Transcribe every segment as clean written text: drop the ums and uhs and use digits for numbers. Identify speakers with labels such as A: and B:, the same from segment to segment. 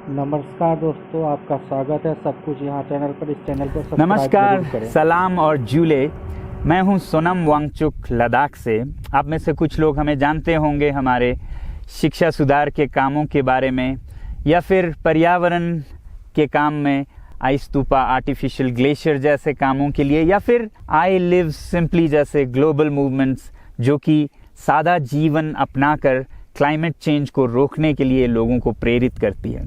A: नमस्कार दोस्तों, आपका स्वागत है सब कुछ यहाँ चैनल पर। इस चैनल को सब्सक्राइब
B: नमस्कार,
A: जरूर करें।
B: सलाम और जूले। मैं हूं सोनम वांगचुक, लद्दाख से। आप में से कुछ लोग हमें जानते होंगे हमारे शिक्षा सुधार के कामों के बारे में, या फिर पर्यावरण के काम में, आइस स्तूपा, आर्टिफिशियल ग्लेशियर जैसे कामों के लिए, या फिर आई लिव सिंपली जैसे ग्लोबल मूवमेंट्स जो कि सादा जीवन अपनाकर क्लाइमेट चेंज को रोकने के लिए लोगों को प्रेरित करती है।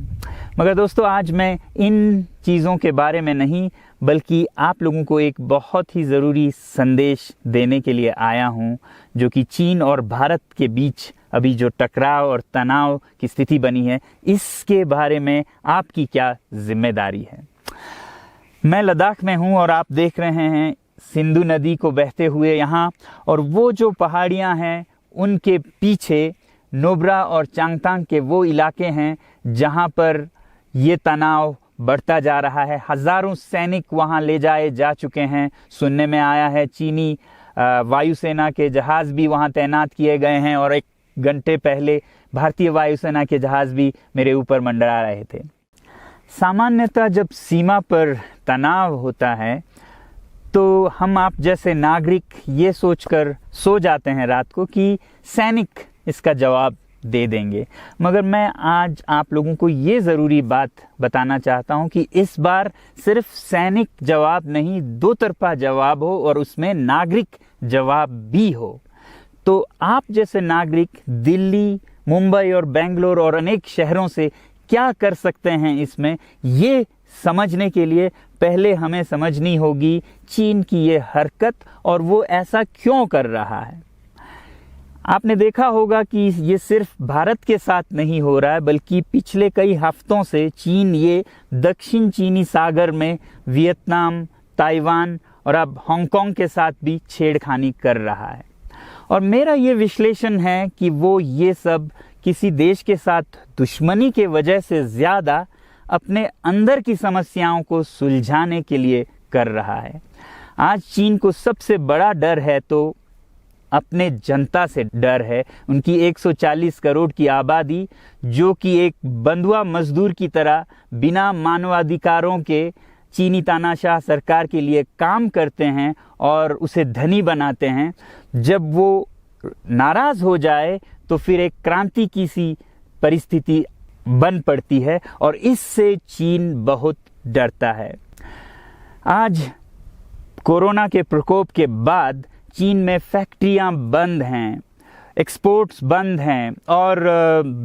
B: मगर दोस्तों, आज मैं इन चीज़ों के बारे में नहीं, बल्कि आप लोगों को एक बहुत ही ज़रूरी संदेश देने के लिए आया हूं, जो कि चीन और भारत के बीच अभी जो टकराव और तनाव की स्थिति बनी है, इसके बारे में आपकी क्या जिम्मेदारी है। मैं लद्दाख में हूं और आप देख रहे हैं सिंधु नदी को बहते हुए यहाँ, और वो जो पहाड़ियाँ हैं उनके पीछे नुब्रा और चांगथांग के वो इलाके हैं जहाँ पर ये तनाव बढ़ता जा रहा है। हज़ारों सैनिक वहाँ ले जाए जा चुके हैं। सुनने में आया है चीनी वायुसेना के जहाज़ भी वहाँ तैनात किए गए हैं, और 1 घंटे पहले भारतीय वायुसेना के जहाज़ भी मेरे ऊपर मंडरा रहे थे। सामान्यतः जब सीमा पर तनाव होता है तो हम आप जैसे नागरिक ये सोचकर सो जाते हैं रात को कि सैनिक इसका जवाब दे देंगे। मगर मैं आज आप लोगों को ये ज़रूरी बात बताना चाहता हूँ कि इस बार सिर्फ सैनिक जवाब नहीं, दो तरफा जवाब हो और उसमें नागरिक जवाब भी हो। तो आप जैसे नागरिक दिल्ली, मुंबई और बेंगलोर और अनेक शहरों से क्या कर सकते हैं इसमें, ये समझने के लिए पहले हमें समझनी होगी चीन की ये हरकत और वो ऐसा क्यों कर रहा है। आपने देखा होगा कि ये सिर्फ भारत के साथ नहीं हो रहा है, बल्कि पिछले कई हफ्तों से चीन ये दक्षिण चीनी सागर में वियतनाम, ताइवान और अब हांगकांग के साथ भी छेड़खानी कर रहा है। और मेरा ये विश्लेषण है कि वो ये सब किसी देश के साथ दुश्मनी के वजह से ज़्यादा अपने अंदर की समस्याओं को सुलझाने के लिए कर रहा है। आज चीन को सबसे बड़ा डर है तो अपने जनता से डर है। उनकी 140 करोड़ की आबादी, जो कि एक बंधुआ मजदूर की तरह बिना मानवाधिकारों के चीनी तानाशाह सरकार के लिए काम करते हैं और उसे धनी बनाते हैं। जब वो नाराज़ हो जाए तो फिर एक क्रांति की सी परिस्थिति बन पड़ती है, और इससे चीन बहुत डरता है। आज कोरोना के प्रकोप के बाद चीन में फैक्ट्रियां बंद हैं, एक्सपोर्ट्स बंद हैं और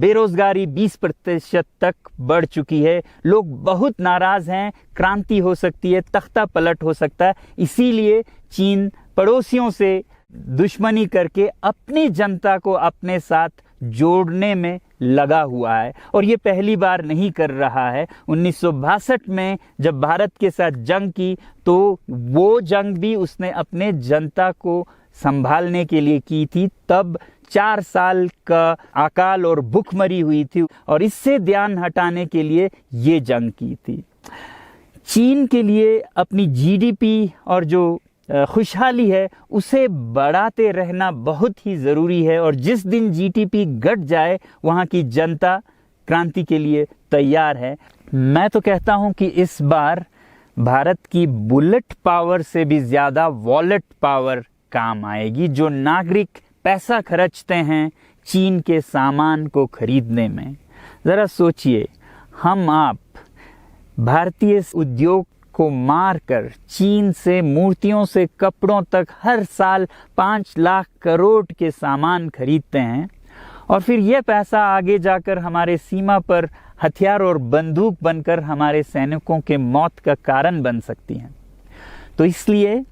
B: बेरोजगारी 20% तक बढ़ चुकी है। लोग बहुत नाराज़ हैं, क्रांति हो सकती है, तख्ता पलट हो सकता है। इसीलिए चीन पड़ोसियों से दुश्मनी करके अपनी जनता को अपने साथ जोड़ने में लगा हुआ है, और ये पहली बार नहीं कर रहा है। 1962 में जब भारत के साथ जंग की तो वो जंग भी उसने अपने जनता को संभालने के लिए की थी। तब 4 साल का अकाल और भूखमरी हुई थी, और इससे ध्यान हटाने के लिए ये जंग की थी। चीन के लिए अपनी जीडीपी और जो खुशहाली है उसे बढ़ाते रहना बहुत ही ज़रूरी है, और जिस दिन जीडीपी घट जाए वहाँ की जनता क्रांति के लिए तैयार है। मैं तो कहता हूँ कि इस बार भारत की बुलेट पावर से भी ज़्यादा वॉलेट पावर काम आएगी। जो नागरिक पैसा खर्चते हैं चीन के सामान को खरीदने में, ज़रा सोचिए, हम आप भारतीय उद्योग को मारकर चीन से मूर्तियों से कपड़ों तक हर साल 5 लाख करोड़ के सामान खरीदते हैं, और फिर यह पैसा आगे जाकर हमारे सीमा पर हथियार और बंदूक बनकर हमारे सैनिकों के मौत का कारण बन सकती हैं। तो इसलिए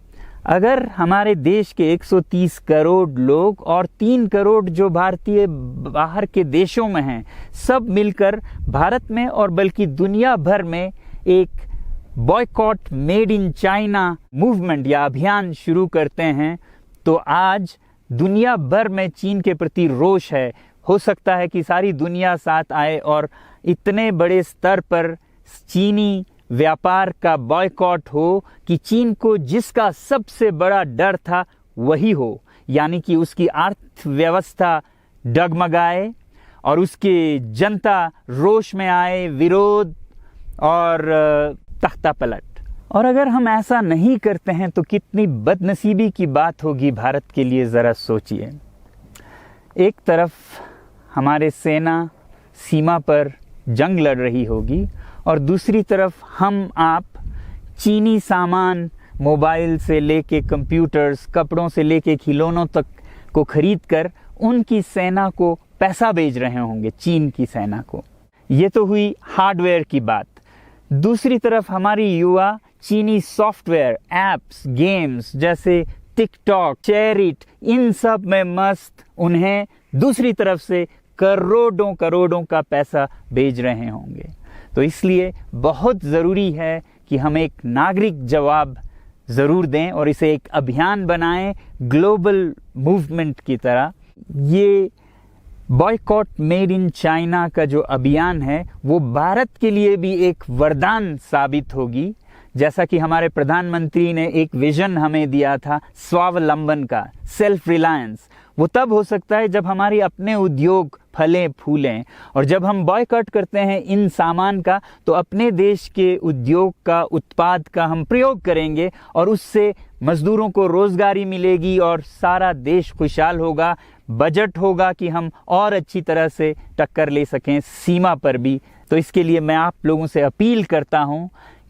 B: अगर हमारे देश के 130 करोड़ लोग और 3 करोड़ जो भारतीय बाहर के देशों में हैं, सब मिलकर भारत में और बल्कि दुनिया भर में एक boycott made in China movement या अभियान शुरू करते हैं, तो आज दुनिया भर में चीन के प्रति रोष है। हो सकता है कि सारी दुनिया साथ आए और इतने बड़े स्तर पर चीनी व्यापार का बॉयकॉट हो कि चीन को जिसका सबसे बड़ा डर था वही हो, यानी कि उसकी अर्थव्यवस्था डगमगाए और उसकी जनता रोष में आए, विरोध और तख्ता पलट। और अगर हम ऐसा नहीं करते हैं तो कितनी बदनसीबी की बात होगी भारत के लिए, ज़रा सोचिए। एक तरफ हमारे सेना सीमा पर जंग लड़ रही होगी और दूसरी तरफ हम आप चीनी सामान, मोबाइल से लेके कंप्यूटर्स, कपड़ों से लेके खिलौनों तक को खरीद कर उनकी सेना को पैसा भेज रहे होंगे, चीन की सेना को। ये तो हुई हार्डवेयर की बात। दूसरी तरफ हमारी युवा चीनी सॉफ्टवेयर, एप्स, गेम्स जैसे टिकटॉक, शेयरिट, इन सब में मस्त, उन्हें दूसरी तरफ से करोड़ों करोड़ों का पैसा भेज रहे होंगे। तो इसलिए बहुत ज़रूरी है कि हम एक नागरिक जवाब ज़रूर दें और इसे एक अभियान बनाएं, ग्लोबल मूवमेंट की तरह। ये बॉयकॉट मेड इन चाइना का जो अभियान है वो भारत के लिए भी एक वरदान साबित होगी। जैसा कि हमारे प्रधानमंत्री ने एक विजन हमें दिया था स्वावलंबन का, सेल्फ रिलायंस, वो तब हो सकता है जब हमारे अपने उद्योग फलें फूलें। और जब हम बॉयकॉट करते हैं इन सामान का तो अपने देश के उद्योग का, उत्पाद का हम प्रयोग करेंगे और उससे मजदूरों को रोजगारी मिलेगी और सारा देश खुशहाल होगा। बजट होगा कि हम और अच्छी तरह से टक्कर ले सकें सीमा पर भी। तो इसके लिए मैं आप लोगों से अपील करता हूं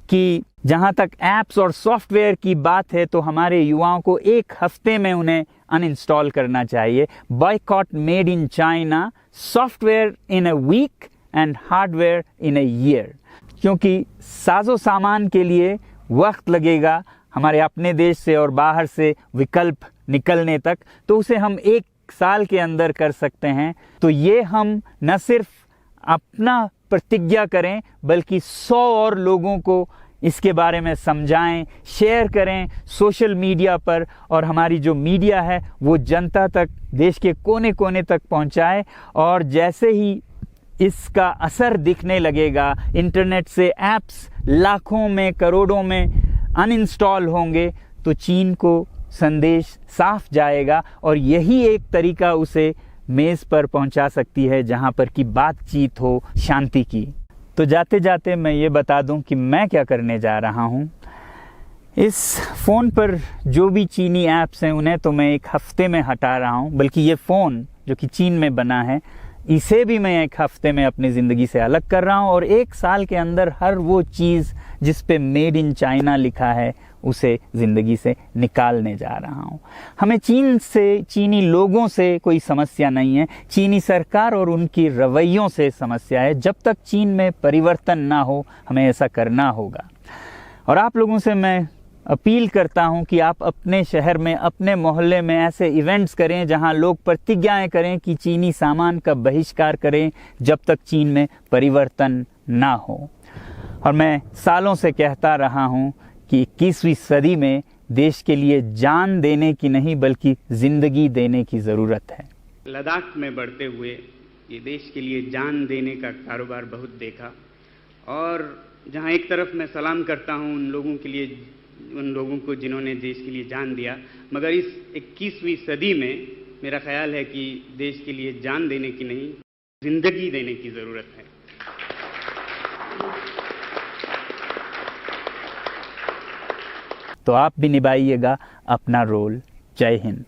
B: कि जहां तक ऐप्स और सॉफ्टवेयर की बात है तो हमारे युवाओं को एक हफ्ते में उन्हें अनइंस्टॉल करना चाहिए। Boycott made in China, software in a week and hardware in a year. क्योंकि साजो सामान के लिए वक्त लगेगा हमारे अपने देश से और बाहर से विकल्प निकलने तक, तो उसे हम 1 साल के अंदर कर सकते हैं। तो ये हम न सिर्फ अपना प्रतिज्ञा करें बल्कि 100 और लोगों को इसके बारे में समझाएं, शेयर करें सोशल मीडिया पर, और हमारी जो मीडिया है वो जनता तक, देश के कोने कोने तक पहुंचाए। और जैसे ही इसका असर दिखने लगेगा, इंटरनेट से ऐप्स लाखों में, करोड़ों में अनइंस्टॉल होंगे, तो चीन को संदेश साफ जाएगा और यही एक तरीका उसे मेज़ पर पहुंचा सकती है जहां पर कि बातचीत हो शांति की। तो जाते जाते मैं ये बता दूं कि मैं क्या करने जा रहा हूं। इस फ़ोन पर जो भी चीनी ऐप्स हैं उन्हें तो मैं 1 हफ्ते में हटा रहा हूं, बल्कि ये फ़ोन जो कि चीन में बना है इसे भी मैं 1 हफ्ते में अपनी ज़िंदगी से अलग कर रहा हूं। और 1 साल के अंदर हर वो चीज़ जिस पे मेड इन चाइना लिखा है उसे ज़िंदगी से निकालने जा रहा हूं। हमें चीन से, चीनी लोगों से कोई समस्या नहीं है, चीनी सरकार और उनकी रवैयों से समस्या है। जब तक चीन में परिवर्तन ना हो हमें ऐसा करना होगा। और आप लोगों से मैं अपील करता हूं कि आप अपने शहर में, अपने मोहल्ले में ऐसे इवेंट्स करें जहां लोग प्रतिज्ञाएं करें कि चीनी सामान का बहिष्कार करें जब तक चीन में परिवर्तन ना हो। और मैं सालों से कहता रहा हूं कि 21वीं सदी में देश के लिए जान देने की नहीं बल्कि ज़िंदगी देने की ज़रूरत है।
C: लद्दाख में बढ़ते हुए ये देश के लिए जान देने का कारोबार बहुत देखा, और जहां एक तरफ मैं सलाम करता हूं उन लोगों के लिए, उन लोगों को जिन्होंने देश के लिए जान दिया, मगर इस 21वीं सदी में मेरा ख्याल है कि देश के लिए जान देने की नहीं, ज़िंदगी देने की ज़रूरत है।
B: तो आप भी निभाइएगा अपना रोल। जय हिंद।